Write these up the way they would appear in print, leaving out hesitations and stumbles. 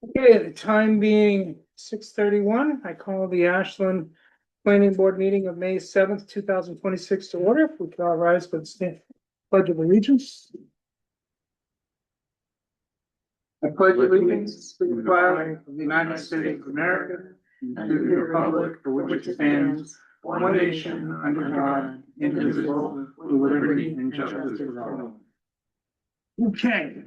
Okay, the time being 6:31, I call the Ashland Planning Board meeting of May 7th, 2026 to order. If we could all rise for the pledge of allegiance. I pledge allegiance to the flag of the United States of America and to the republic for which it stands, one nation under God, indivisible, with liberty and justice for all. Okay.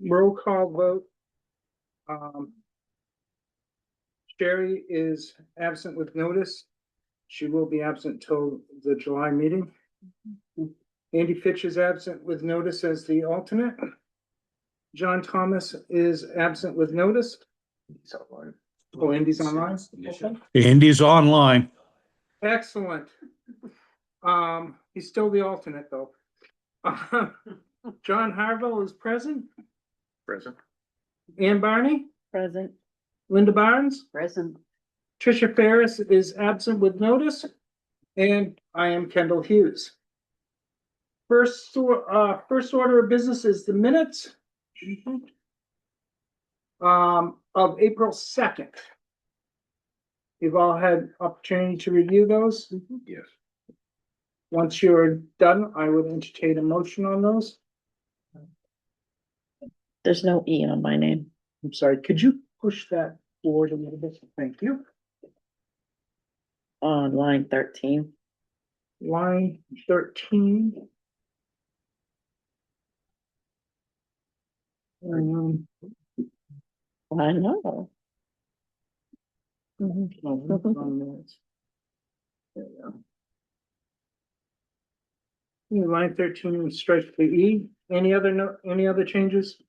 Roll call vote. Sherry is absent with notice. She will be absent till the July meeting. Andy Fitch is absent with notice as the alternate. John Thomas is absent with notice. Oh, Andy's online? Okay. Andy's online. Excellent. He's still the alternate though. John Harville is present. Present. Ann Barney, Present. Linda Barnes, Present. Tricia Ferris is absent with notice, and I am Kendall Hughes. First order of business is the minutes of April 2nd. You've all had opportunity to review those. Yes. Once you're done, I would entertain a motion on those. There's no E on my name. I'm sorry, could you push that forward a little bit? Thank you. On line 13. Line 13. I know. Oh, on minutes. There we go. Line 13, we strike the E. Any other changes?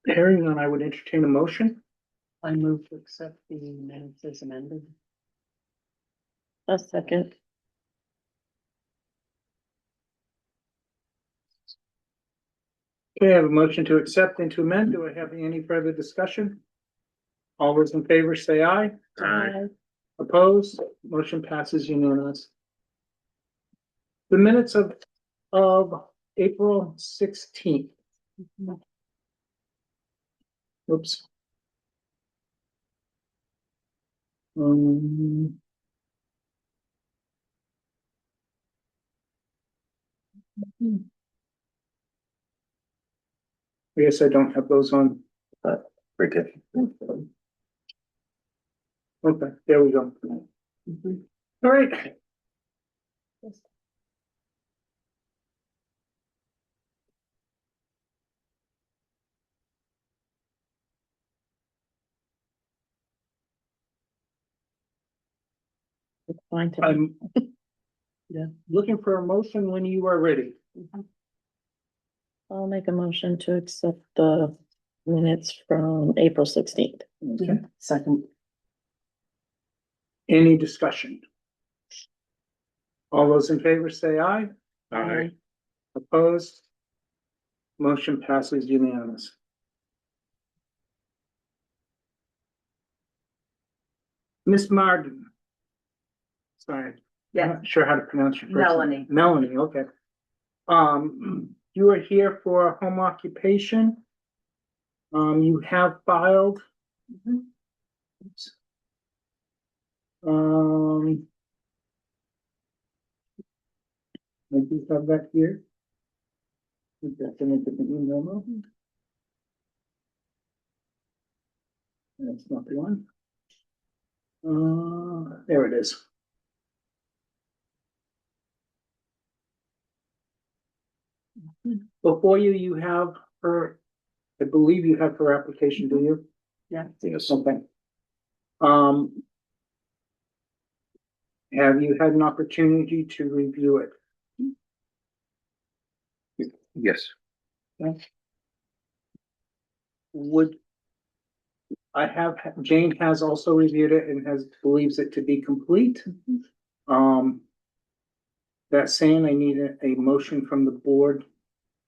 Hearing none, I would entertain a motion. I move to accept the minutes as amended. A second. Okay, I have a motion to accept and to amend. Do I have any further discussion? All those in favor say aye. Aye. Opposed? Motion passes unanimous. The minutes of April 16th. Oops. I guess I don't have those on. Very good. Okay, there we go. All right. It's fine to me. I'm looking for a motion when you are ready. I'll make a motion to accept the minutes from April 16th. Okay. Second. Any discussion? All those in favor say aye. Aye. Opposed? Motion passes unanimous. Miss Marden. Sorry. I'm not sure how to pronounce your first name. Melanie, okay. You are here for home occupation. You have filed. Oops. I do have that here. That's in a different email. That's not the one. There it is. Before you, you have her, I believe you have her application, do you? Yeah. Yes. Okay. Have you had an opportunity to review it? Yes. Would I have, Jane has also reviewed it and believes it to be complete. That saying, I need a motion from the board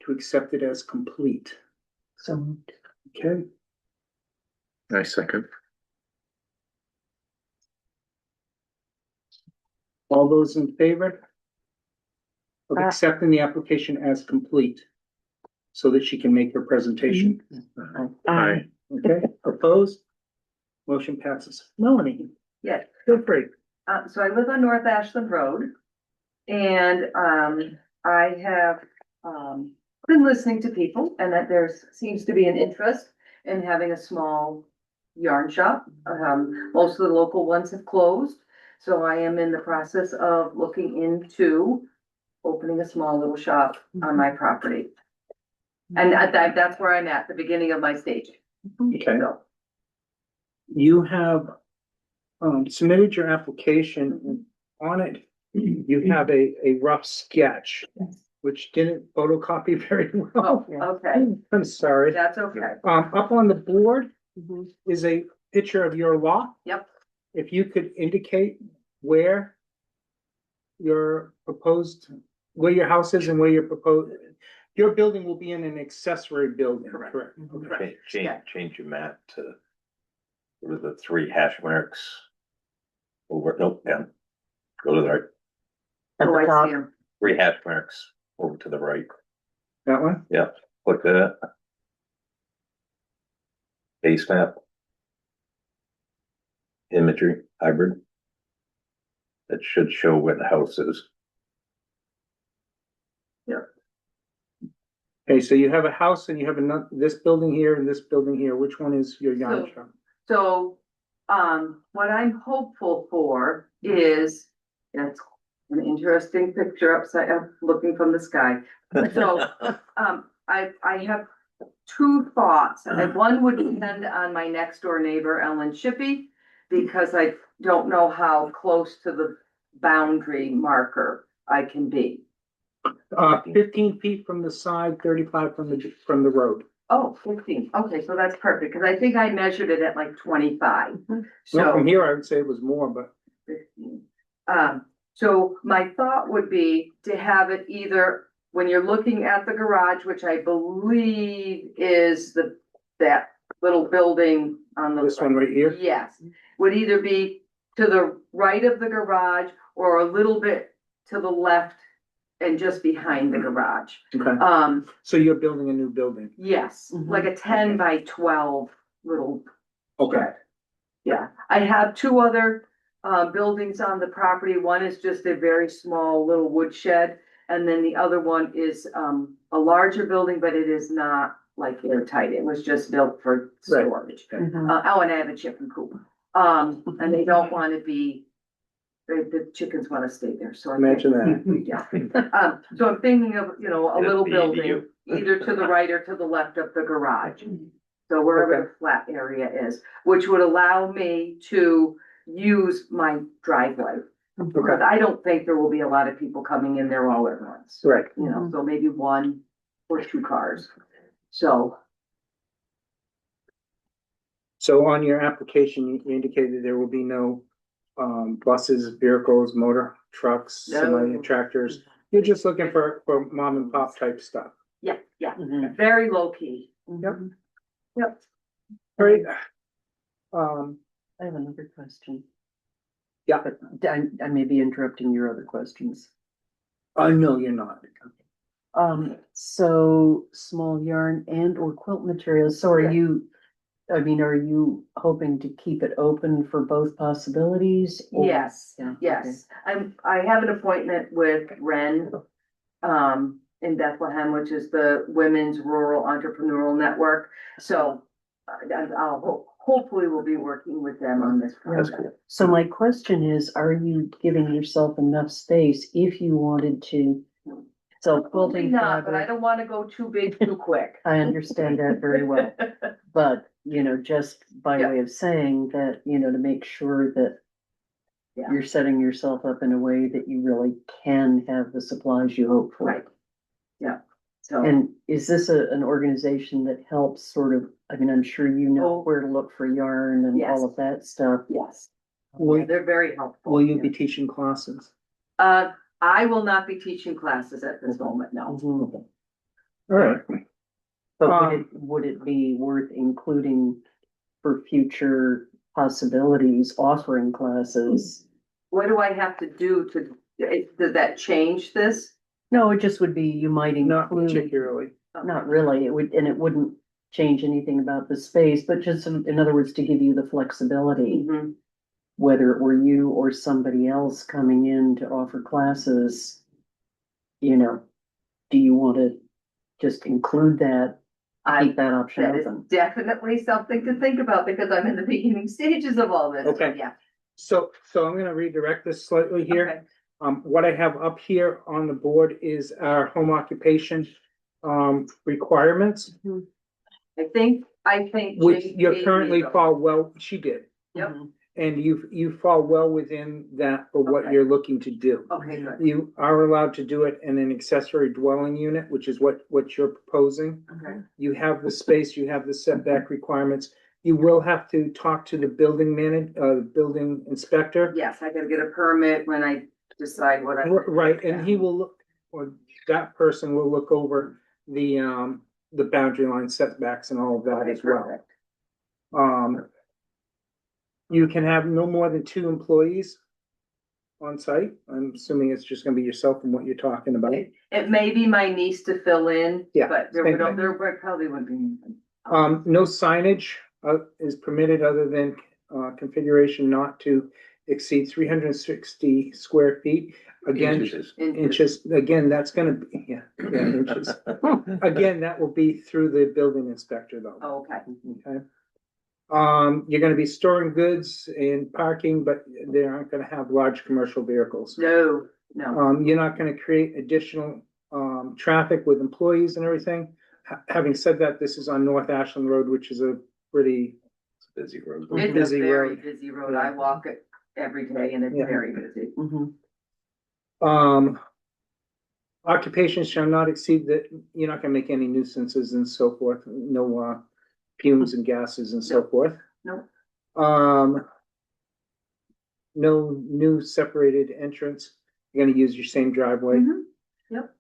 to accept it as complete. So Okay, I second. all those in favor? Of Aye. accepting the application as complete, so that she can make her presentation. Aye. Okay, opposed? Motion passes. Melanie, Yes, feel free. so I live on North Ashland Road. And, I have, been listening to people and that seems to be an interest in having a small yarn shop. Most of the local ones have closed. So I am in the process of looking into opening a small little shop on my property. And that's where I'm at, the beginning of my stage. Okay, So, you have submitted your application, and on it, you have a rough sketch, which didn't photocopy very well. oh, okay, I'm sorry. that's okay. Up on the board Mhm. is a picture of your lot. Yep. If you could indicate where your house is and where your building will be in an accessory building, Correct. correct? Okay. Change your map to. What are the 3 hash marks? Over, nope, down. Go to the right, At Oh, the I top. see 'em. 3 hash marks over to the right. That one? Click that. Base map. Imagery hybrid. That should show where the house is. Okay, so you have a house and you have this building here and this building here. Which one is your yarn So- shop? So, what I'm hopeful for is, it's an interesting picture upside, looking from the sky. So, I have 2 thoughts, and one would depend on my next door neighbor, Ellen Shippey, because I don't know how close to the boundary marker I can be. 15 feet from the side, 35 from the road. Oh, 15. Okay, so that's perfect, because I think I measured it at like 25. Well, So. from here, I would say it was more, but 15. So my thought would be to have it either when you're looking at the garage, which I believe is that little building on the. this one right here. Yes, would either be to the right of the garage or a little bit to the left and just behind the garage. Okay, so you're building a new building. Yes, like a 10 by 12 little. Okay, Yeah, I have 2 other buildings on the property. One is just a very small little wood shed. And then the other one is a larger building, but it is not like airtight. It was just built for Right. storage. Mhm. Oh, and I have a chicken coop. And they don't want to be, the chickens want to stay there, so. I think- imagine that. Yeah, so I'm thinking of, a It'd little be building, you. either to the right or to the left of the garage. So wherever the flat area is, which would allow me to use my driveway. Because I don't think there will be a lot of people coming in there all at once, Right, so maybe 1 or 2 cars. So, so on your application, you indicated there will be no buses, vehicles, motor trucks, No. semi-tractors. You're just looking for mom and pop type stuff. yeah, Mhm. very low key. Yep. Yep. Right. I have another question. Yeah. But I may be interrupting your other questions. No, you're not. So small yarn and or quilt materials, so are you hoping to keep it open for both possibilities? or- Yes, Yeah, yes. I have an appointment with Ren, in Bethlehem, which is the Women's Rural Entrepreneurial Network. So hopefully we'll be working with them on this That's project. So my question is, are you giving yourself enough space if you wanted to sell Probably quilting not, but I fabric? don't wanna go too big too quick. I understand that very well, but, just by Yeah. way of saying that, to make sure that Yeah. you're setting yourself up in a way that you really can have the supplies you hope for. Right. Yeah, so. And is this an organization that helps sort of, I'm sure you know Oh. where to look for yarn and Yes. all of that stuff. Yes, Will, they're very helpful. will you be teaching classes? I will not be teaching classes at this moment, no. Mhm. All right. But would it be worth including for future possibilities, offering classes? What do I have to do to, does that change this? No, it just would be, you might Not include, particularly. not really, it would, and it wouldn't change anything about the space, but just in other words, to give you the flexibility, Mhm. whether it were you or somebody else coming in to offer classes, you know, do you want to just include that, keep that option That is open? definitely something to think about because I'm in the beginning stages of all this. Okay. Yeah. So I'm gonna redirect this slightly Okay. here. What I have up here on the board is our home occupation, requirements, I think. which Jane you gave me currently those. fall well, she did. Yep. Mhm. And you fall well within that for what Okay. you're looking to do. Okay, good. You are allowed to do it in an accessory dwelling unit, which is what you're proposing. Okay. You have the space, you have the setback requirements. You will have to talk to the building inspector. Yes, I gotta get a permit when I decide what I. Right, and he will look, or that person will look over the boundary line setbacks and all of that Okay, as well. perfect. You can have no more than 2 employees on site. I'm assuming it's just gonna be yourself and what you're talking about. It may be my niece to fill in. Yeah, But same thing. there probably wouldn't be. No signage is permitted other than configuration not to exceed 360 square feet. Again, inches, again, that's gonna be, yeah, inches. Again, that will be through the building inspector though. Oh, okay. Okay. You're gonna be storing goods and parking, but they aren't gonna have large commercial vehicles. No. You're not gonna create additional traffic with employees and everything. Having said that, this is on North Ashland Road, which is a pretty Busy road. It's a busy very road. busy road. I walk it every day and it's Yeah. very busy. Mhm. Occupations shall not exceed that, you're not gonna make any nuisances and so forth, no fumes and gases and so forth. No. No new separated entrance, you're gonna use your same driveway. Mhm. Yep.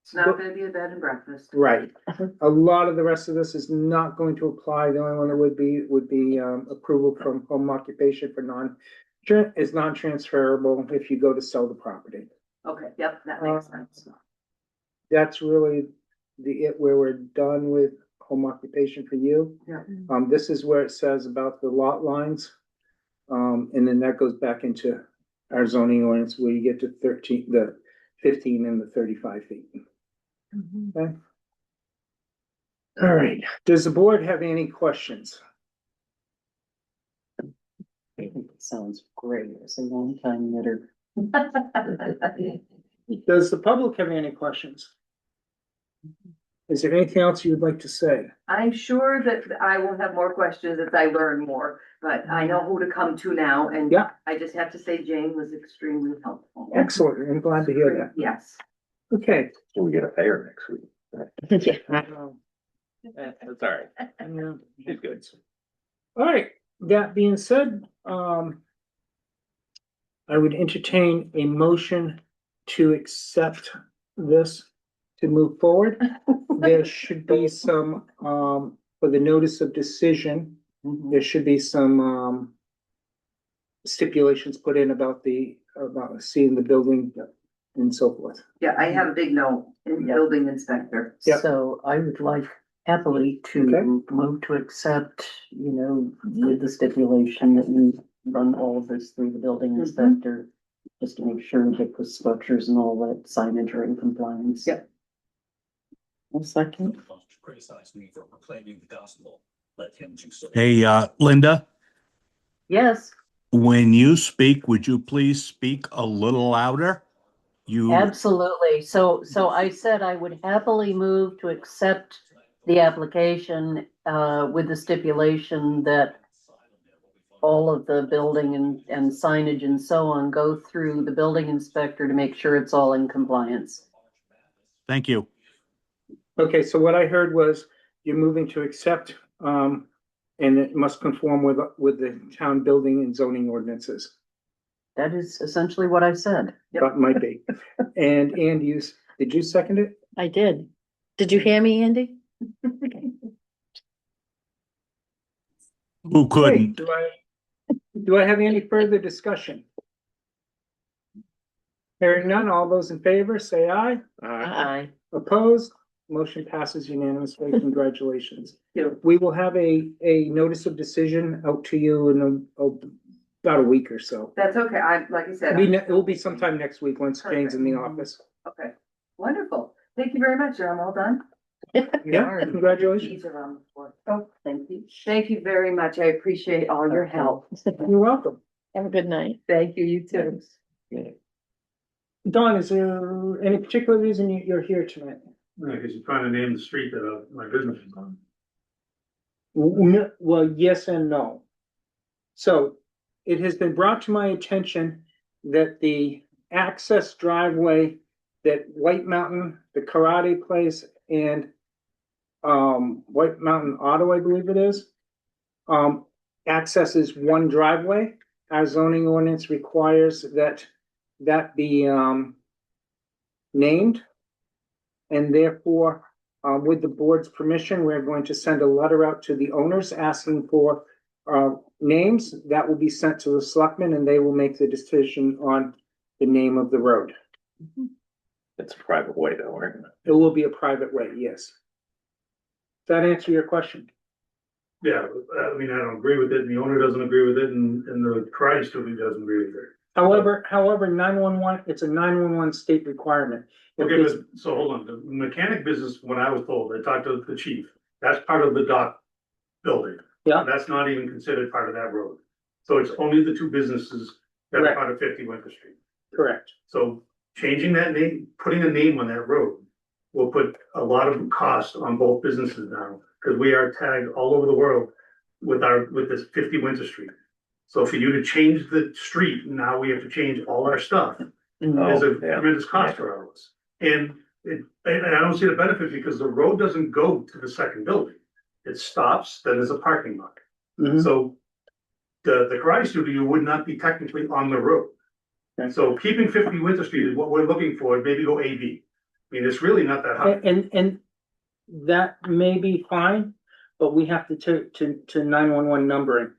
It's not gonna be a bed and breakfast. Right, a lot of the rest of this is not going to apply, the only one that would be approval from home occupation for is non-transferable if you go to sell the property. Okay, yep, that makes sense. That's really where we're done with home occupation for you. Yeah. This is where it says about the lot lines. And then that goes back into our zoning ordinance where you get to 15 and the 35 feet. Okay. All right, does the board have any questions? I think it sounds great, it's a long time knitter. Does the public have any questions? Is there anything else you would like to say? I'm sure that I will have more questions as I learn more, but I know who to come to now and Yeah. I just have to say Jane was extremely helpful. Excellent, I'm glad to hear that. Yes. Okay. So we get a pair next week. That's all right. She's good. All right, that being said, I would entertain a motion to accept this to move forward. There should be some, for the notice of decision, Mhm. there should be some, stipulations put in about seeing the building and so forth. Yeah, I have a big note in Yeah. building inspector. Yep. So I would like happily to Okay. move to accept, you know, with the stipulation that you run all of this through the building Mhm. inspector. Just to make sure that the structures and all that signage are in compliance. Yep. One second. Criticize me for proclaiming the gospel. Let him do so. Hey, Linda, Yes, when you speak, would you please speak a little louder? You, absolutely. So I said I would happily move to accept the application, with the stipulation that all of the building and signage and so on go through the building inspector to make sure it's all in compliance. thank you. Okay, so what I heard was you're moving to accept, and it must conform with the town building and zoning ordinances. That is essentially what I said. Yep. That might be. And did you second it? I did. Did you hear me, Andy? Who Okay, couldn't? do I have any further discussion? Hearing none, all those in favor, say aye. Aye. Opposed? Motion passes unanimously. Congratulations. You. We will have a notice of decision out to you in about a week or so. That's okay, like I said. It will be sometime next week once Jane's in the office. Okay, wonderful. Thank you very much. I'm all done. Yeah, congratulations. These are on the floor. Oh, thank you. Thank you very much. I appreciate all your help. You're welcome. Have a good night. Thank you, you too. Dawn, is there any particular reason you're here tonight? Because you're trying to name the street that my business is on. Well, yes and no. So it has been brought to my attention that the access driveway that White Mountain, the karate place, and White Mountain Auto, I believe it is, accesses one driveway. Our zoning ordinance requires that be named. And therefore, with the board's permission, we're going to send a letter out to the owners asking for names. That will be sent to the selectmen and they will make the decision on the name of the road. It's a private way though, right? It will be a private way, yes. Does that answer your question? Yeah, I mean, I don't agree with it, and the owner doesn't agree with it, and the karate studio doesn't agree with it. However, 911, it's a 911 state requirement. If Okay, it's- but, so hold on, the mechanic business, when I was told, I talked to the chief, that's part of the dock building. Yeah. That's not even considered part of that road. So it's only the two businesses that are Correct. part of 50 Winter Street. Correct. So changing that name, putting a name on that road will put a lot of cost on both businesses now, because we are tagged all over the world with this 50 Winter Street. So for you to change the street, now we have to change all our stuff. There's a Oh, yeah. tremendous cost for us. And I don't see the benefit because the road doesn't go to the second building. It stops, then there's a parking lot. Mhm. So the karate studio would not be technically on the road. Okay. So keeping 50 Winter Street is what we're looking for, maybe go AB. I mean, it's really not that high. And that may be fine, but we have to 911 numbering.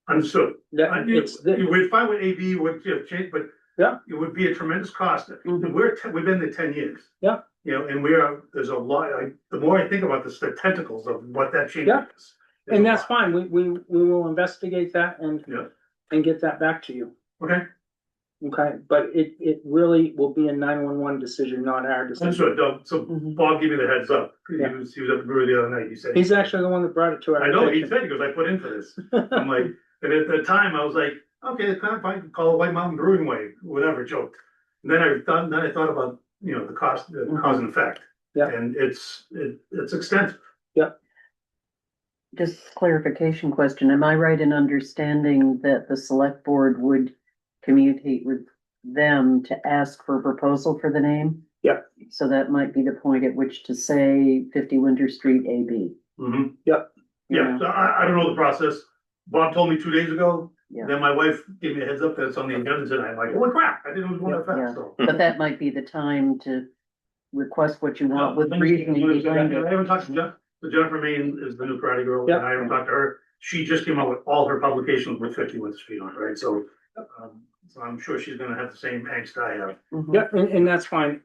Understood. That it's, We're fine with AB, would change, but Yeah. it would be a tremendous cost. Mhm. We've been there 10 years. Yeah. You know, and there's a lot, the more I think about this, the tentacles of what that change Yeah. is. and that's fine. We will investigate that Yeah. and get that back to you. Okay, Okay, but it really will be a 911 decision, not our decision. understood. So Mhm. Bob gave me the heads up. He Yeah. was at the brewery the other night. He said. He's actually the one that brought it to our I know, he attention. said, he goes, I put in for this. I'm like, and at the time, I was like, okay, it's kind of fine, call it White Mountain Brewing Way, whatever, joked. And then I thought about, the cost, the cause and effect. Yeah. And it's extensive. Just clarification question. Am I right in understanding that the select board would communicate with them to ask for a proposal for the name? Yep. So that might be the point at which to say 50 Winter Street AB. Mhm. Yep. Yeah, so I don't know the process. Bob told me 2 days ago, Yeah. then my wife gave me a heads up that it's on the agenda tonight. I'm like, holy crap, I didn't know it was going that Yeah. fast, so. But that might be the time to request what you want with I reasoning behind it. haven't talked to Jennifer Main is the new karate girl, Yeah. and I haven't talked to her. She just came out with all her publications with 50 Winter Street on, it, right? So I'm sure she's gonna have the same angst I have. Mhm. Yeah, and that's fine.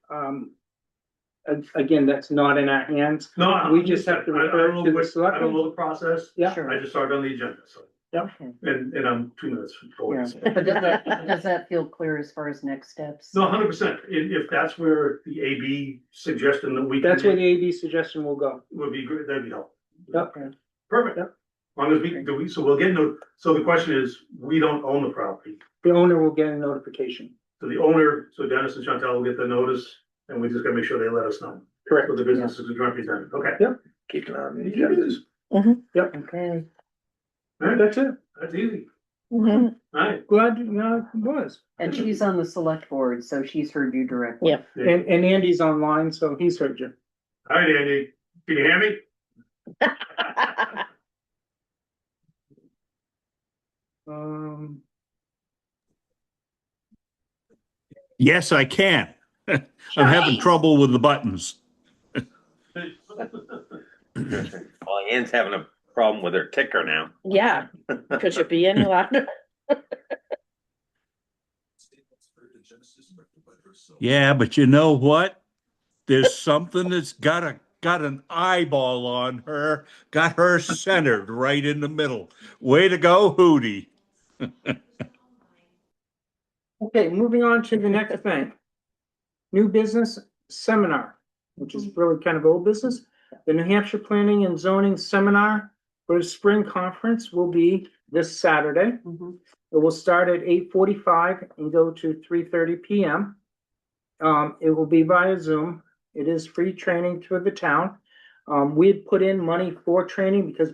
Again, that's not in our hands. No, We just have to I refer don't know to the what- I selectmen. don't know the process. Yeah. Sure. I just saw it on the agenda, so, Okay. and I'm 2 minutes forward. Yeah. so. But does that feel clear as far as next steps? No, 100%. If that's where the AB suggestion that we. can That's where the make AD suggestion will go. Would be great, that'd be helpful. Yep. Perfect. Yep. Long as so we'll get so the question is, we don't own the property. The owner will get a notification. So the owner, so Dennis and Chantel will get the notice, and we just gotta make sure they let us know. Correct. So the business is represented, okay? Yep. Keep it on the agendas. Okay. Alright, That's it. that's easy. Mhm. Alright, Glad, it was. And she's on the select board, so she's heard you directly. Yeah. And Andy's online, so he's heard you. alright, Andy, can you hear me? Yes, I can. I'm having trouble with the buttons. Well, Ann's having a problem with her ticker now. Yeah, could you be any louder? Yeah, but you know what? There's something that's got an eyeball on her, got her centered right in the middle. Way to go, Hootie. Okay, moving on to the next thing. New business seminar, which is really kind of old business. The New Hampshire Planning and Zoning Seminar for the spring conference will be this Saturday. Mhm. It will start at 8:45 and go to 3:30 PM. It will be via Zoom. It is free training to the town. We had put in money for training because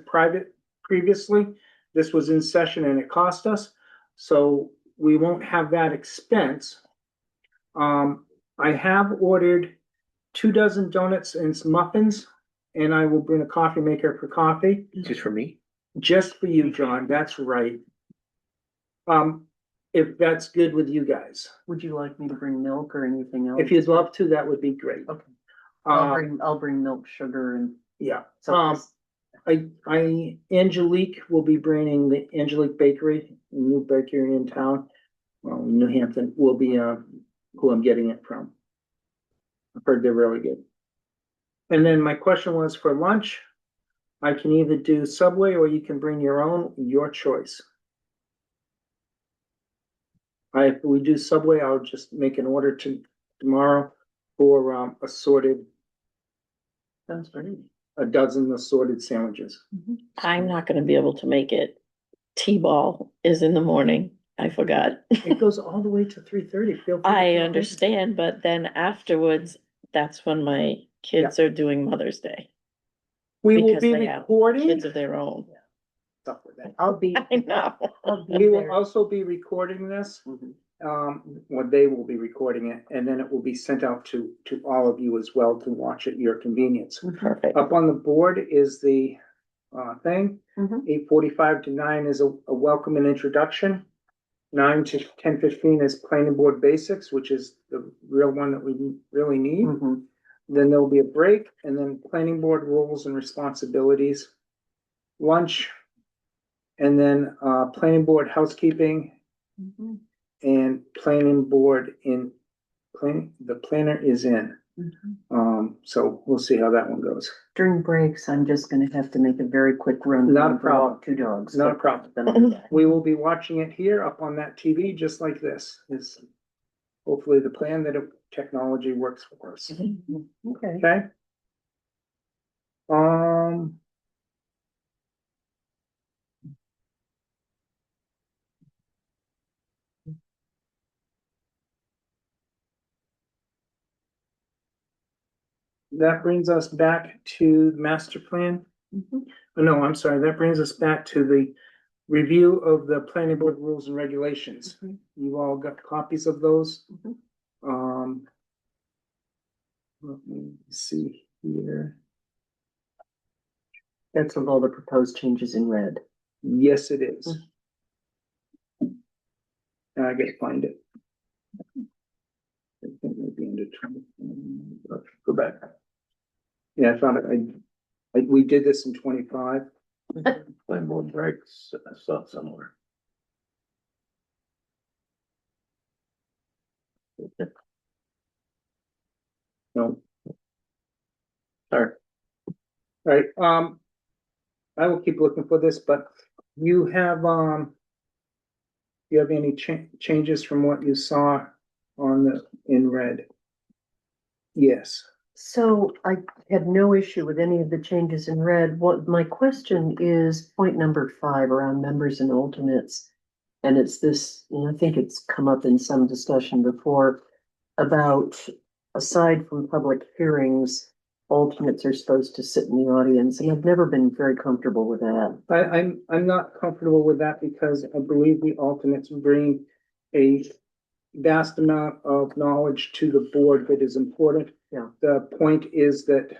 previously, this was in session and it cost us. So we won't have that expense. I have ordered 2 dozen donuts and some muffins, and I will bring a coffee maker for coffee, Just for me? just for you, John, that's right. If that's good with you guys, Would you like me to bring milk or anything else? if you'd love to, that would be great. Okay. Uh, I'll bring milk, sugar and. yeah, So Angelique will be bringing the Angelique Bakery, a new bakery in town. Well, New Hampton will be, who I'm getting it from. I've heard they're really good. And then my question was for lunch, I can either do Subway or you can bring your own, your choice. If we do Subway, I'll just make an order tomorrow for, assorted, Sounds great. a dozen assorted sandwiches. I'm not gonna be able to make it. T-ball is in the morning. I forgot. It goes all the way to 3:30. Feel free to I come in. understand, but then afterwards, that's when my kids are doing Mother's Day. We will because be they have recording. Kids of their own. Stuff with that. I'll be. I know. I'll be We will there. also be recording this, Mhm. well, they will be recording it, and then it will be sent out to all of you as well to watch at your convenience. Perfect. Up on the board is the, thing. Mhm. 8:45 to 9 is a welcome and introduction. 9 to 10:15 is planning board basics, which is the real one that we really need. Mhm. Then there will be a break, and then planning board roles and responsibilities. Lunch. And then, planning board housekeeping Mhm. and planning board the planner is in. Mhm. So we'll see how that one goes. During breaks, I'm just gonna have to make a very quick run. Not a to problem. walk 2 dogs. Not a but problem. then I'll be back. We will be watching it here up on that TV, just like this is hopefully the plan that technology works for us. Okay. Okay? That brings us back to the master plan. Mhm. Oh, no, I'm sorry, that brings us back to the review of the planning board rules and regulations. Mhm. You all got copies of those? Mhm. Let me see here. That's with all the proposed changes in red. Yes, it is. Now I gotta find it. I think it might be under 20. Go back. Yeah, I found it. We did this in 25. Planning board breaks, I saw it somewhere. No. Sorry. Right, I will keep looking for this, but you have, you have any changes from what you saw in red? Yes. So I had no issue with any of the changes in red. What my question is point number 5 around members and alternates. And it's this, and I think it's come up in some discussion before about aside from public hearings, alternates are supposed to sit in the audience, and I've never been very comfortable with that. I'm not comfortable with that because I believe the alternates bring a vast amount of knowledge to the board that is important. Yeah. The point is that,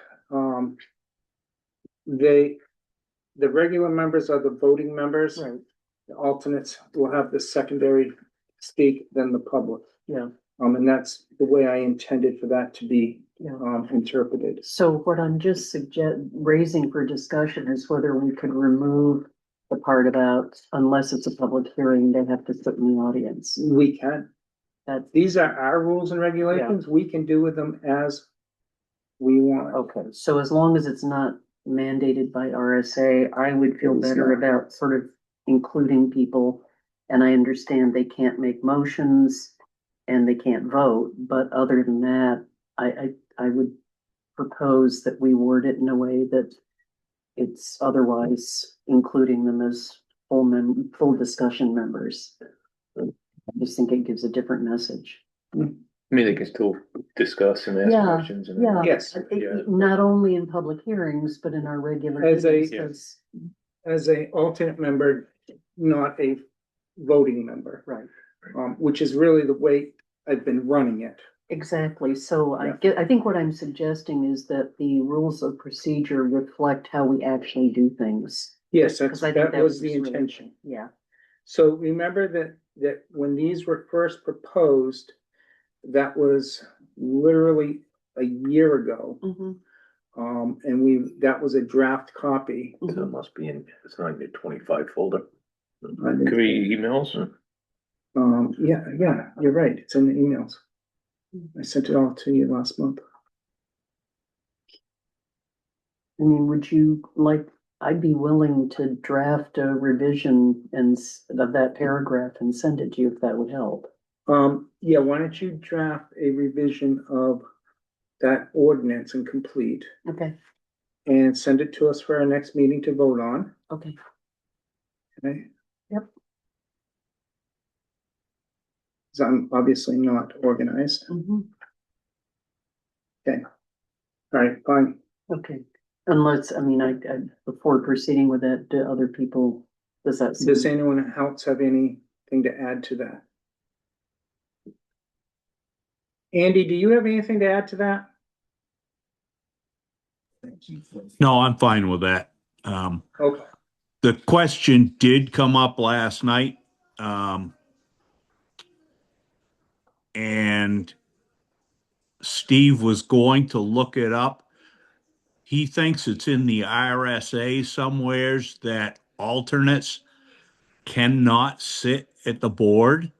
the regular members are the voting members. Right. The alternates will have the secondary speak than the public. Yeah. And that's the way I intended for that to be, Yeah. interpreted. So what I'm just raising for discussion is whether we could remove the part about unless it's a public hearing, they have to sit in the audience. We can. That's, These are our rules and regulations. We can do with them as we want. okay, so as long as it's not mandated by RSA, I would feel It's better not. about sort of including people. And I understand they can't make motions and they can't vote, but other than that, I would propose that we word it in a way that it's otherwise including them as full discussion members. I just think it gives a different message. I mean, they can still discuss and ask Yeah, questions and. Yeah. Yes. Not only in public hearings, but in our regular As a- meetings, As a alternate member, not a voting member, right, which is really the way I've been running it. exactly. So Yeah. I think what I'm suggesting is that the rules of procedure reflect how we actually do things. Yes, Because I think that was the really- intention. Yeah, So remember that when these were first proposed, that was literally a year ago. mhm, And that was a draft copy. So it must be in, it's not in your 25 folder. I think- Could be emails. Yeah, you're right. It's in the emails. I sent it all to you last month. I mean, would you like, I'd be willing to draft a revision of that paragraph and send it to you if that would help. Yeah, why don't you draft a revision of that ordinance and complete Okay, and send it to us for our next meeting to vote on, okay, okay? Yep. So I'm obviously not organized. mhm, All right, fine. okay. Unless, I mean, I, before proceeding with that, do other people, does that seem? Does anyone else have anything to add to that? Andy, do you have anything to add to that? No, I'm fine with that. Okay, The question did come up last night. And Steve was going to look it up. He thinks it's in the RSA somewheres that alternates cannot sit at the board.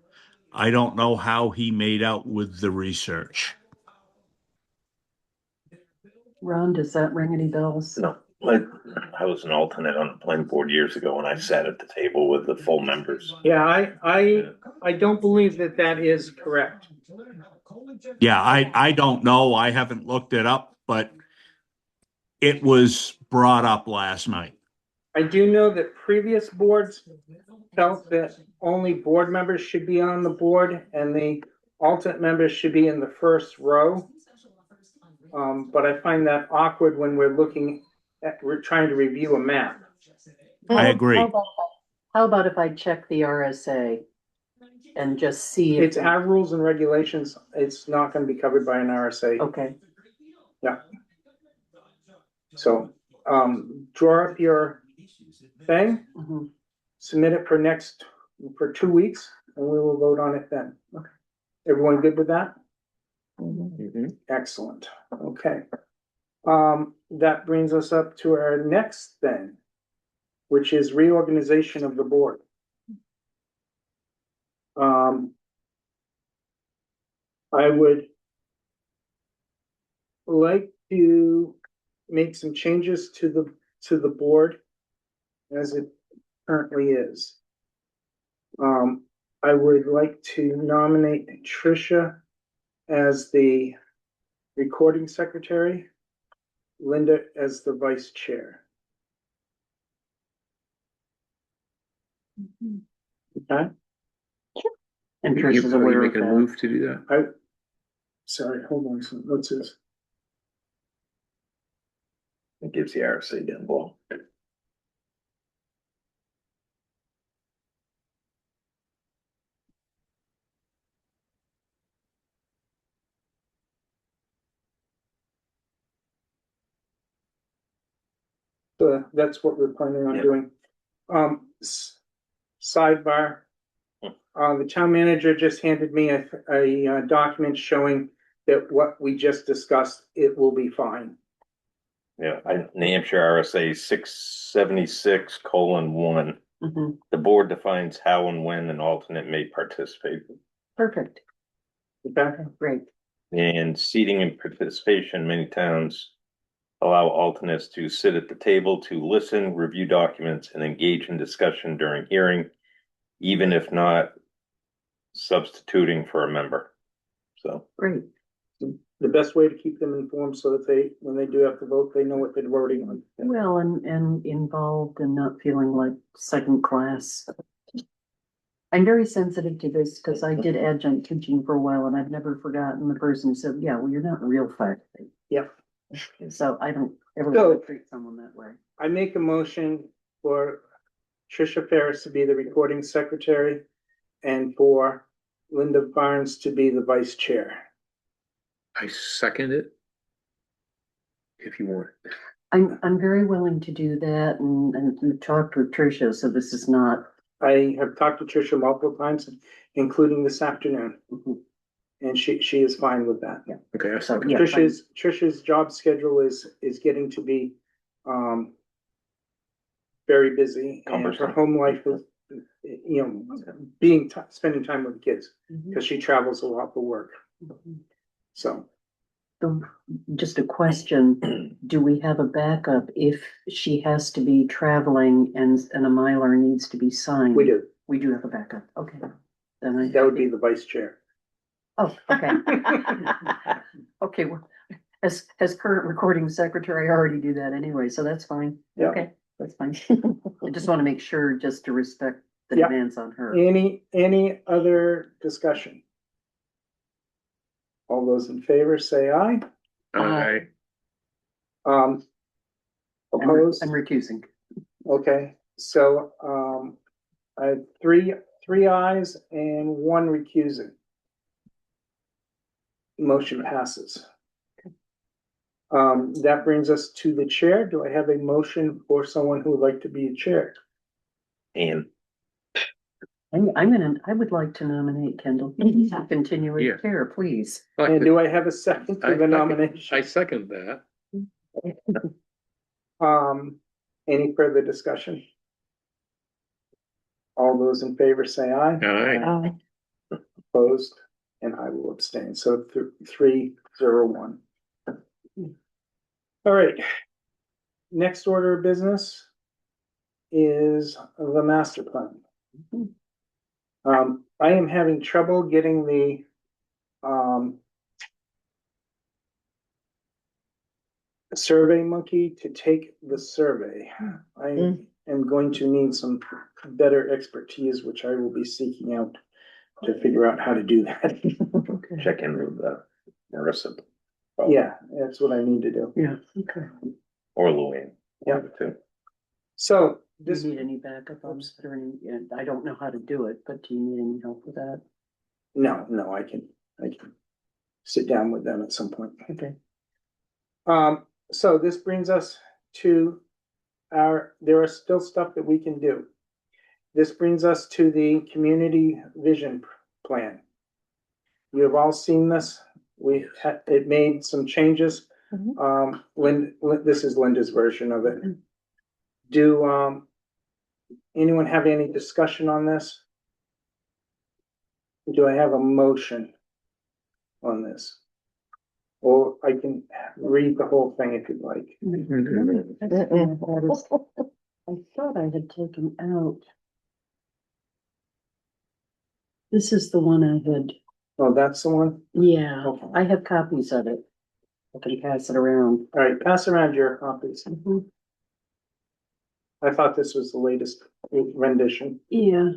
I don't know how he made out with the research. Ron, does that ring any bells? No, I was an alternate on the planning board years ago and I sat at the table with the full members. yeah, I don't believe that is correct. Yeah, I don't know. I haven't looked it up, but it was brought up last night. I do know that previous boards felt that only board members should be on the board and the alternate members should be in the first row. But I find that awkward when we're trying to review a map. I agree. How about if I check the RSA and just see if? It's our rules and regulations. It's not gonna be covered by an RSA. Okay, So, draw up your thing, mhm, submit it for 2 weeks, and we will vote on it then. Okay. Everyone good with that? Mhm. Excellent, okay. That brings us up to our next thing, which is reorganization of the board. I would like to make some changes to the board as it currently is. I would like to nominate Tricia as the recording secretary, Linda as the vice chair. Okay, and Trish is aware of that. to do that? sorry, hold on, so what's this? It gives the RSA down below. So that's what we're planning on Yeah. doing. Sidebar. the town manager just handed me a document showing that what we just discussed, it will be fine. Yeah, New Hampshire RSA 676:1. Mhm. The board defines how and when an alternate may participate. Perfect, Okay, great. And seating and participation, many towns allow alternates to sit at the table to listen, review documents, and engage in discussion during hearing, even if not substituting for a member. So, Great. the best way to keep them informed so that they, when they do have to vote, they know what they're voting on. Well, and involved and not feeling like second class. I'm very sensitive to this because I did adjunct teaching for a while and I've never forgotten the person who said, yeah, well, you're not real faculty. Yep. So I don't ever So- want to treat someone that way. I make a motion for Tricia Ferris to be the recording secretary and for Linda Barnes to be the vice chair. I second it. If you want. I'm very willing to do that and we've talked with Tricia, so this is not. I have talked to Tricia multiple times, including this afternoon, Mhm. and she is fine with that. Yeah. Okay, I So, second. yeah. Tricia's job schedule is getting to be very busy, and her Cumbersome. home life is, spending time with the kids, because she travels a lot for work, so. Just a question, do we have a backup if she has to be traveling and a Mylar needs to be signed? We do, We do have a backup, okay. Then I. that would be the vice chair. Oh, okay. Okay, well, as current recording secretary, I already do that anyway, so that's fine. Yeah. Okay, that's fine. I just want to make sure, just to respect the Yeah. demands on her. Any other discussion? All those in favor say aye. Aye. I'm Opposed? I'm recusing. Okay, so, I have three ayes and one recusing. Motion passes. That brings us to the chair. Do I have a motion for someone who would like to be a chair? and I would like to nominate Kendall to continue Yeah. as chair, please. And do I have a second to the I nomination? second that. Any further discussion? All those in favor say aye. Aye. Opposed, and I will abstain, so 3-0-1. All right. Next order of business is the master plan. I am having trouble getting the Survey Monkey to take the survey. I am going to need some better expertise, which I will be seeking out to figure out how to do that. check in with Marissa. Yeah, that's what I need to do. Yeah, okay. Or Luann. Yeah. Too. So Do this, you need any backup on this or any, and I don't know how to do it, but do you need any help with that? no, I can sit down with them at some point. Okay. So this brings us to there are still stuff that we can do. This brings us to the community vision plan. You have all seen this. It made some changes. This is Linda's version of it. Do, anyone have any discussion on this? Do I have a motion on this? Or I can read the whole thing if you'd like. I thought I had taken out. This is the one I had, Oh, that's the one? yeah, Okay. I have copies of it. I can pass it around. All right, pass around your copies. Mhm. I thought this was the latest rendition. Yeah.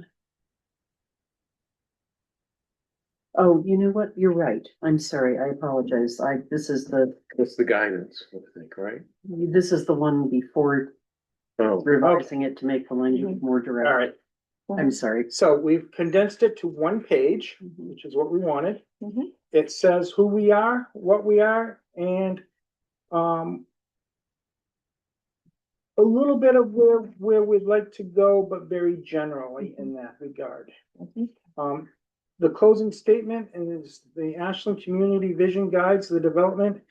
Oh, you know what? You're right. I'm sorry. I apologize. This is That's the guidance, I think, right? this is the one before Oh, revising it to make the language more direct. All right, I'm sorry. so we've condensed it to one page, which is what we wanted. It says who we are, what we are, and a little bit of where we'd like to go, but very generally in that regard. The closing statement is the Ashland Community Vision guides the development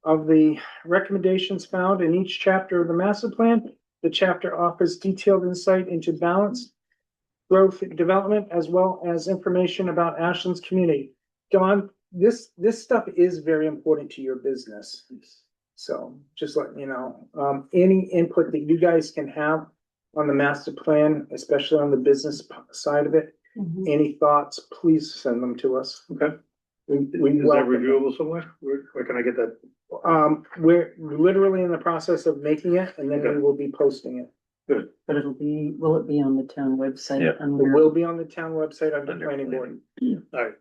of the recommendations found in each chapter of the master plan. The chapter offers detailed insight into balance, growth, and development, as well as information about Ashland's community. Don, this stuff is very important to your business. So just letting you know, any input that you guys can have on the master plan, especially on the business side of it, any thoughts, please send them to us. Okay. We Is that welcome them. reviewable somewhere? Where can I get that? We're literally in the process of making it, and then we Okay. will be posting it. Good. But will it be on the town website? Yeah. It will be on the town website under Under planning board. All right.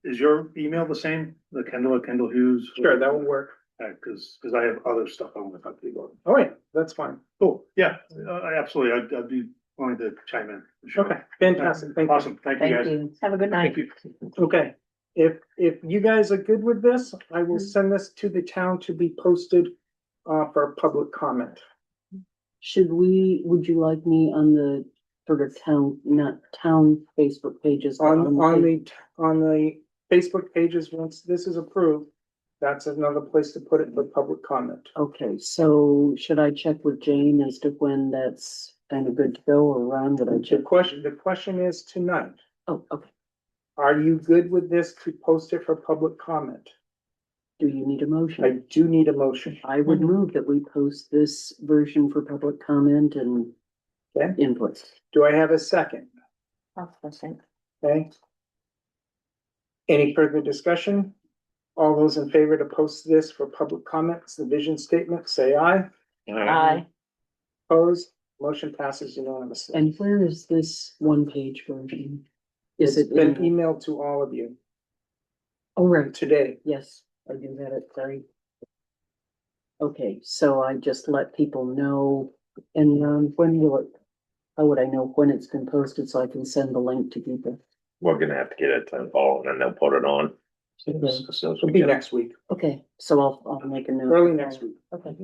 Is your email the same? The Kendall Hughes? Sure, that will work. All right, cause I have other stuff I want to talk to you about. All right, that's fine. Cool, yeah, absolutely, I'd be willing to chime in. for sure. Okay, fantastic. Thank you. Awesome, thank you Thank guys. you. Have a good night. Thank you. Okay, if you guys are good with this, I will send this to the town to be posted for public comment. Would you like me on the sort of not town Facebook pages? but On the Facebook pages, once this is approved, that's another place to put it for public comment. Okay, so should I check with Jane as to when that's kind of good to go, or Ron, would I check? The question is tonight, Oh, okay. are you good with this to post it for public comment? Do you need a I motion? do need a motion. I would move that we post this version for public comment and Okay. input. Do I have a second? Okay. Any further discussion? All those in favor to post this for public comments, the vision statement, say aye. Aye. Opposed, motion passes unanimously. And where is this one-page version? Is It's it been in? emailed to all of you Oh, right. today. Yes, I do have it, sorry. Okay, so I just let people know, and when will it, how would I know when it's been posted so I can send the link to people? We're gonna have to get it to Paul and then they'll put it on. Okay. As soon as It'll we be get it. next week, Okay, so I'll make a note. early next week. Okay.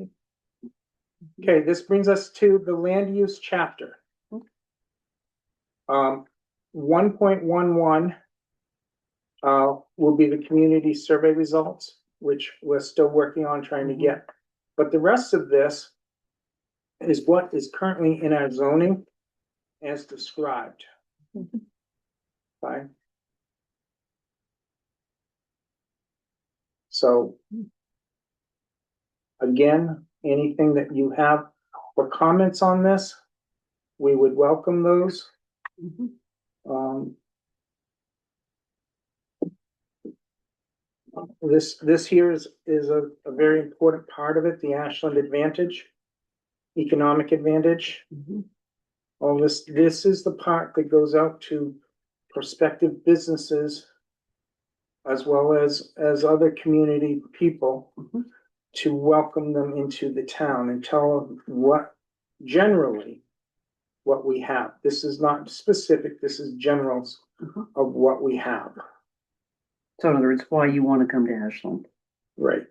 Okay, this brings us to the land use chapter. 1.11 will be the community survey results, which we're still working on trying to get. But the rest of this is what is currently in our zoning as described. Fine. So again, anything that you have for comments on this, we would welcome those. This here is a very important part of it, the Ashland Advantage, economic advantage. All this is the part that goes out to prospective businesses as well as other community people to welcome them into the town and tell them what generally what we have. This is not specific, this is generals of what we have. So in other words, why you want to come to Ashland? Right.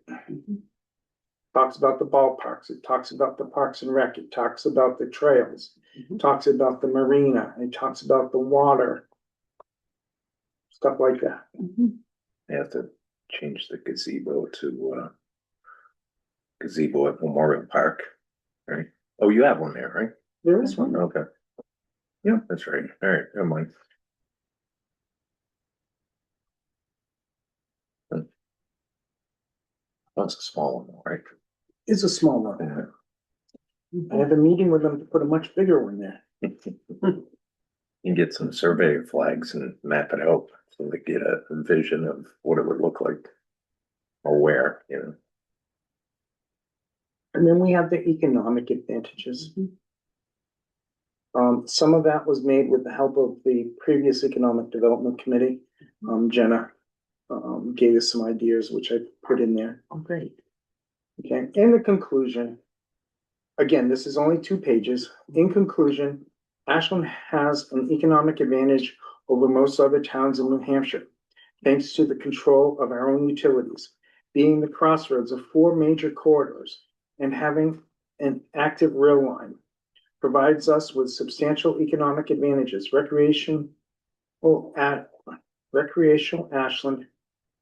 Talks about the ballparks, it talks about the parks and rec, it talks about the trails, talks about the marina, it talks about the water. Stuff like that. They have to change the gazebo to gazebo at Memorial Park, right? Oh, you have one there, right? There is one. Okay. Yeah, that's right. All right, never mind. That's a small one, right? It's a small one. I have a meeting with them to put a much bigger one there. You can get some survey flags and map it out so they get a vision of what it would look like. Or where, you know. And then we have the economic advantages. Some of that was made with the help of the previous Economic Development Committee. Jenna gave us some ideas, which I put in there. Oh, great. Okay, in the conclusion, again, this is only 2 pages. In conclusion, Ashland has an economic advantage over most other towns in New Hampshire, thanks to the control of our own utilities, being the crossroads of 4 major corridors and having an active rail line. Provides us with substantial economic advantages. Recreational Ashland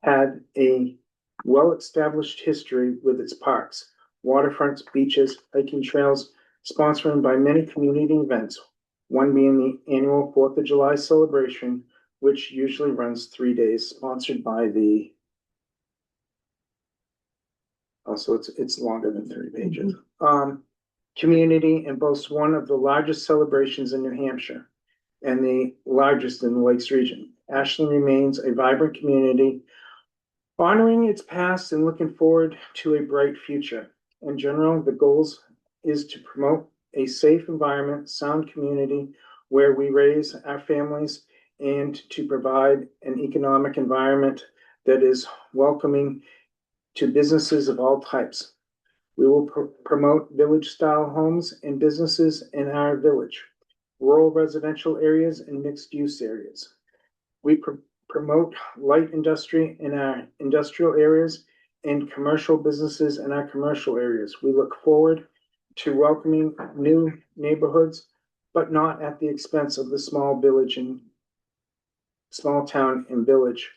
had a well-established history with its parks, waterfronts, beaches, hiking trails, sponsored by many community events, one being the annual 4th of July celebration, which usually runs 3 days, sponsored by the also it's longer than 30 pages. Community and boasts one of the largest celebrations in New Hampshire and the largest in the Lakes region. Ashland remains a vibrant community, honoring its past and looking forward to a bright future. In general, the goals is to promote a safe environment, sound community where we raise our families, and to provide an economic environment that is welcoming to businesses of all types. We will promote village-style homes and businesses in our village, rural residential areas and mixed-use areas. We promote light industry in our industrial areas and commercial businesses in our commercial areas. We look forward to welcoming new neighborhoods, but not at the expense of the small town and village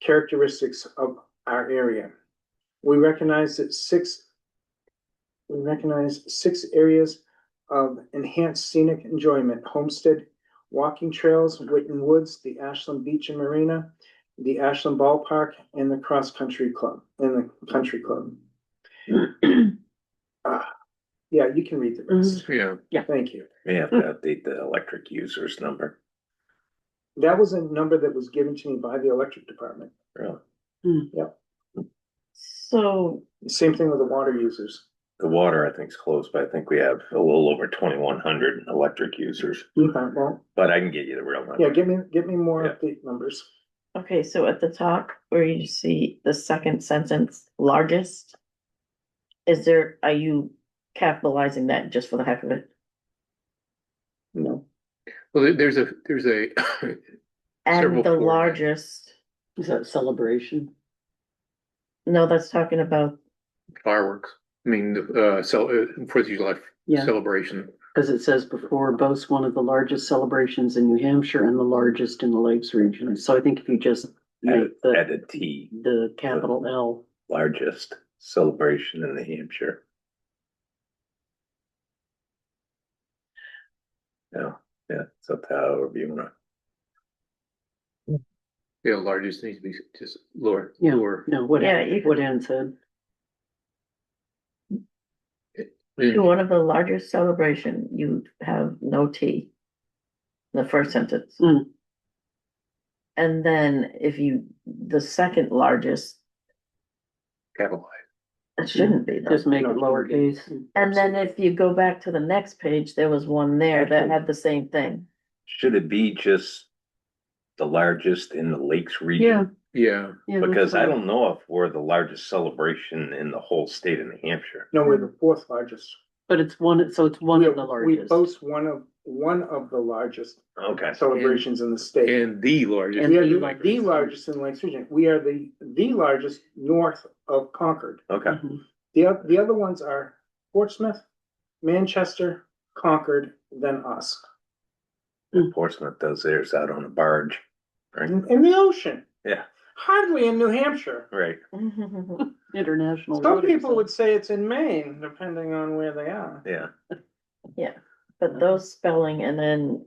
characteristics of our area. We recognize 6 areas of enhanced scenic enjoyment: Homestead, walking trails, Whitten Woods, the Ashland Beach and Marina, the Ashland Ballpark, and the Country Club. Yeah, you can read the rest. Yeah. Thank you. May have to update the electric users number. That was a number that was given to me by the electric department. Really? So, Same thing with the water users. The water, I think, is close, but I think we have a little over 2,100 electric users. Okay, well, But I can get you the real number. yeah, give me more Yeah. update numbers. okay, so at the top where you see the second sentence, largest. Are you capitalizing that just for the heck of it? No, Well, there's a Several And the formats. largest, Is that celebration? no, that's talking about, fireworks. I mean, Fourth of July Yeah. celebration. Because it says before boasts one of the largest celebrations in New Hampshire and the largest in the Lakes region. So I think if you just make Add the, a T, the capital L. largest celebration in New Hampshire. Yeah, it's up to however you wanna. Yeah, largest needs to be just lower. Yeah. Lower. No, what, Yeah, you what Ann said. to one of the largest celebration, you have no T. In the first sentence. Mm. And then the second largest, Capitalized. it shouldn't be though. Just make it No, lowercase. And then if you go back to the next page, there was one there that Actually- had the same thing. Should it be just the largest in the Lakes Yeah. region? Yeah, Yeah, that's Because I fine. don't know if we're the largest celebration in the whole state of New Hampshire. no, we're the 4th largest. But it's one, so it's one of the We largest. boast one of the largest Okay, celebrations in the state. and the largest. And We are the the largest in the Lakes region. We are the largest north of Concord. okay. Mhm. The other ones are Portsmouth, Manchester, Concord, then us. Portsmouth does theirs out on a barge, right? In the ocean, Yeah, hardly in New Hampshire. right. International. Some road people would exam. say it's in Maine, depending on where they are. Yeah, Yeah, but those spelling and then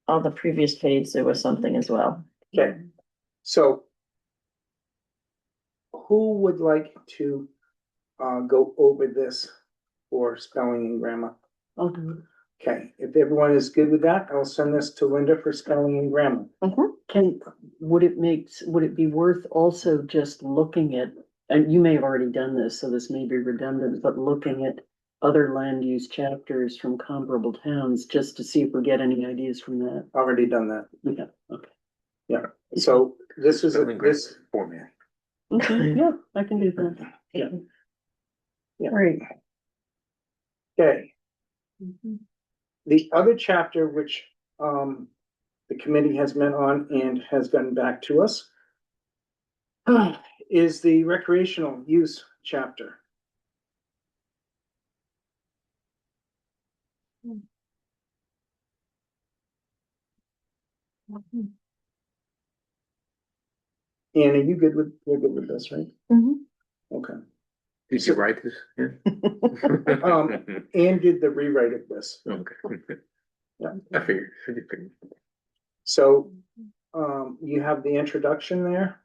on the previous page, there was something as well. Okay, so who would like to go over this for spelling and grammar? I'll do it. Okay, if everyone is good with that, I'll send this to Linda for spelling and grammar. Would it be worth also just looking at, and you may have already done this, so this may be redundant, but looking at other land use chapters from comparable towns, just to see if we get any ideas from that? Already done that. Yeah, okay. So this is, Spelling grammar this, format. Yeah, I can do that. Yeah. Yeah. Great. okay, the other chapter which the committee has met on and has gotten back to us is the recreational use chapter. Ann, are you good with, you're good with this, right? Mhm. Okay. Did you write this? Yeah. Ann did the rewrite of this. Okay. Yeah. I figured. So, you have the introduction there.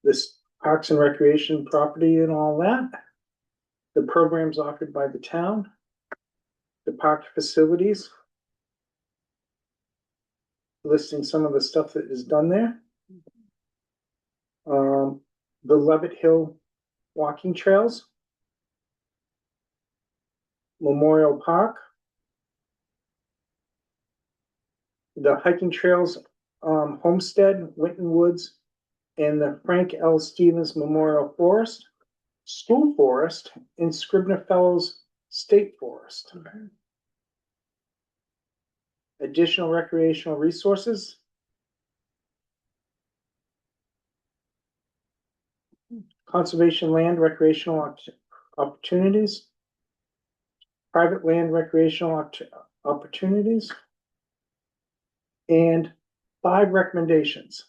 This Parks and Recreation property and all that. The programs offered by the town. The park facilities. Listing some of the stuff that is done there. The Levitt Hill walking trails. Memorial Park. The hiking trails, Homestead, Winton Woods, and the Frank L. Stevens Memorial Forest, School Forest, and Scribner Fellows State Forest. Additional recreational resources. Conservation land recreational opportunities. Private land recreational opportunities. And 5 recommendations.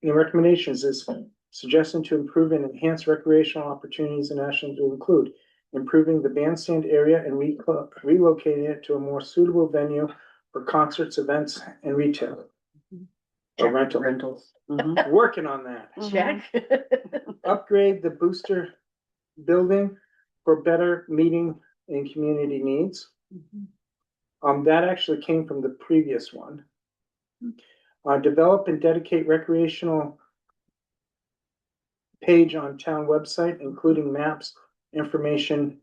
The recommendations is suggesting to improve and enhance recreational opportunities in Ashland to include improving the bandstand area and relocating it to a more suitable venue for concerts, events, and retail. Or rental. Rentals. Mhm. Working on that. Check. Upgrade the booster building for better meeting and community needs. That actually came from the previous one. Develop and dedicate recreational page on town website, including maps, information,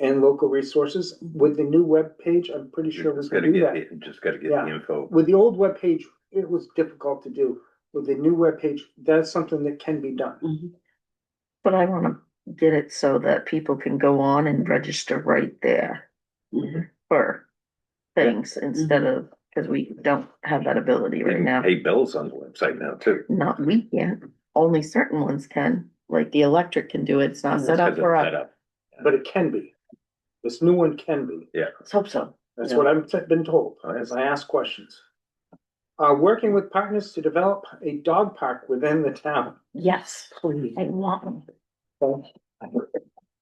and local resources. With the new web page, I'm pretty sure we Just can gotta do get, that. just gotta get Yeah. the info. With the old web page, it was difficult to do. With the new web page, that's something that can be done. But I wanna get it so that people can go on and register right there for things instead of, cause we don't have that ability You right can now. pay bills on the website now too. Not we can't, only certain ones can, like the electric can do it, it's not set up Because for it's set us. up. But it can be. This new one can be. Let's hope so. That's what I've been told, as I ask questions. Working with partners to develop a dog park within the town. Yes, please, I want them.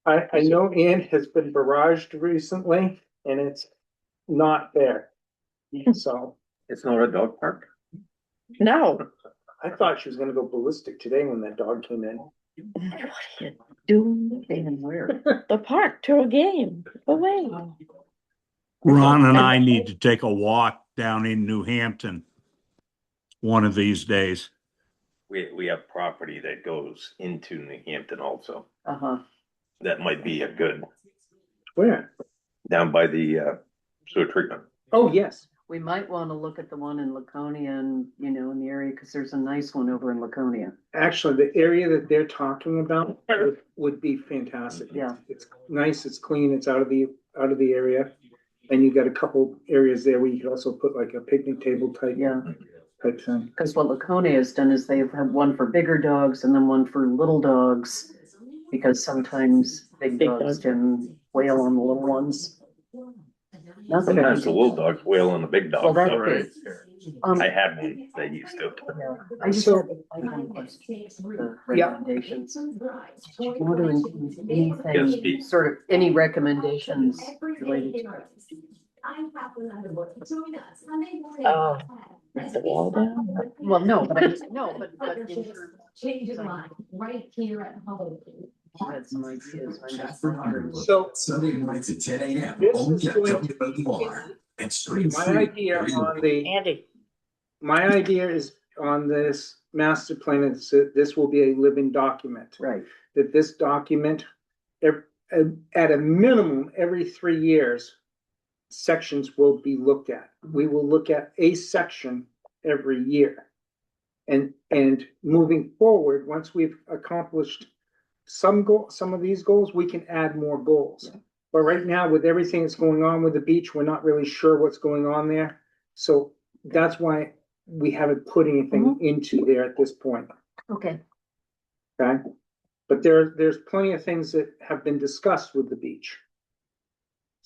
I know Ann has been barraged recently and it's not fair. So It's not a dog park. No. I thought she was gonna go ballistic today when that dog came in. What are you doing? And where? The park to a game, away. Ron and I need to take a walk down in New Hampton one of these days. We have property that goes into New Hampton also. Uh-huh. That might be a good, Where? down by the sewer treatment. Oh, yes. We might wanna look at the one in Laconia and, you know, in the area, cause there's a nice one over in Laconia. Actually, the area that they're talking about would be fantastic. Yeah. It's nice, it's clean, it's out of the area. And you got a couple areas there where you could also put like a picnic table type. Yeah. Type thing. Cause what Laconia has done is they've had one for bigger dogs and then one for little dogs. Because sometimes big Big dogs dogs. can wail on the little ones. Nothing. Sometimes the little dogs wail on the big Well, dogs. that's though. good. I had one, they used to. Yeah, I just So- have one question, the recommendations. Want to include anything, Yes, sort of, any recommendations related to it? Oh, Rip the wall down? Well, no, but I, no, but in terms Change your mind right here at home. of had some ideas. I'm just wondering. So Sunday nights at 10 a.m. This only is at going to WWR and stream my free. idea on the, Andy, my idea is on this master plan is that this will be a living document. Right, That this document, at a minimum, every 3 years, sections will be looked at. We will look at a section every year. And moving forward, once we've accomplished some of these goals, we can add more goals. But right now, with everything that's going on with the beach, we're not really sure what's going on there. So that's why we haven't put anything into there at this point, okay. okay? But there's plenty of things that have been discussed with the beach.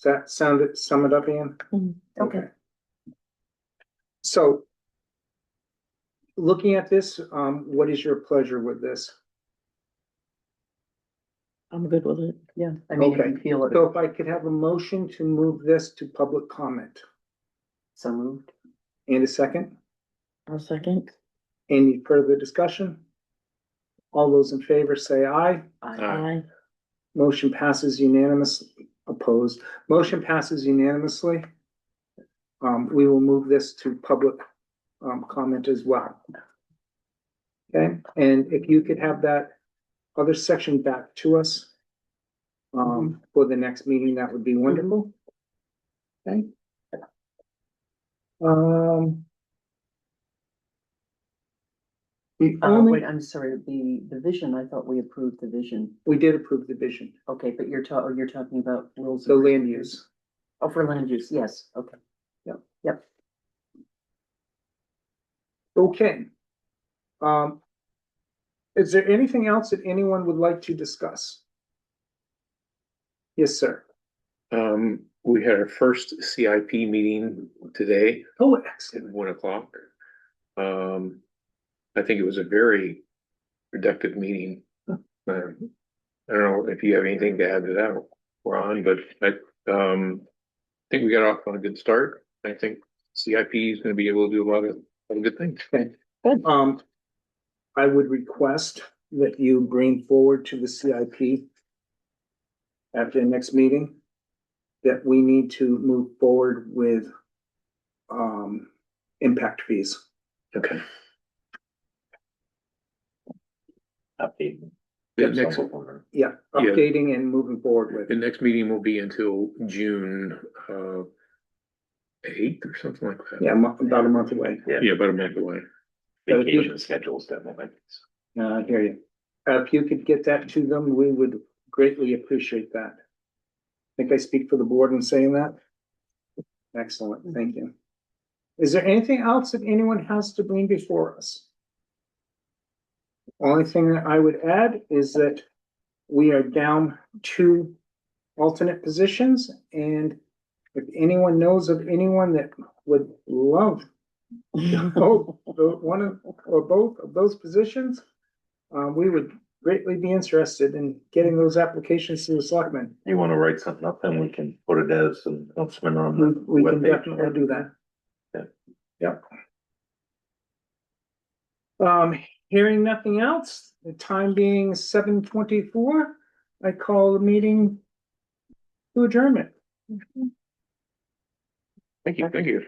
Does that sum it up, Ian? Mhm. Okay. So. Looking at this, what is your pleasure with this? I'm good with it. Yeah, I mean, if Okay. you feel it, So if I could have a motion to move this to public comment, so moved. and a second, I'll second. any further discussion? All those in favor say aye. Aye. Motion passes unanimously, opposed, motion passes unanimously. We will move this to public, comment as well. Okay, and if you could have that other section back to us. For the next meeting, that would be wonderful. Okay. The Wait, only, I'm sorry, the vision, I thought we approved the vision. we did approve the vision, Okay, but you're talking about rules. the and land regulations. use. Oh, for land use, yes, okay. Yep. Yep. Okay. Is there anything else that anyone would like to discuss? Yes, sir. We had our first CIP meeting today Oh, at excellent. 1:00. I think it was a very productive meeting. I don't know if you have anything to add to that, Ron, but I think we got off on a good start. I think CIP is gonna be able to do a lot of good things. Okay. I would request that you bring forward to the CIP at the next meeting that we need to move forward with impact fees. Okay. Update. The next, Yeah, updating and moving forward with. the next meeting will be until June 8th or something like that. Yeah, about a month away. Yeah, about a month away. Vacation schedules definitely. I hear you. If you could get that to them, we would greatly appreciate that. Think I speak for the board in saying that? Excellent, thank you. Is there anything else that anyone has to bring before us? Only thing that I would add is that we are down 2 alternate positions, and if anyone knows of anyone that would love one of, or both of those positions, we would greatly be interested in getting those applications to the selectmen. You wanna write something up and we can put it as an announcement on the We can webpage. definitely do that. Yeah. Yep. Hearing nothing else, the time being 7:24, I call the meeting to adjournment. Thank you.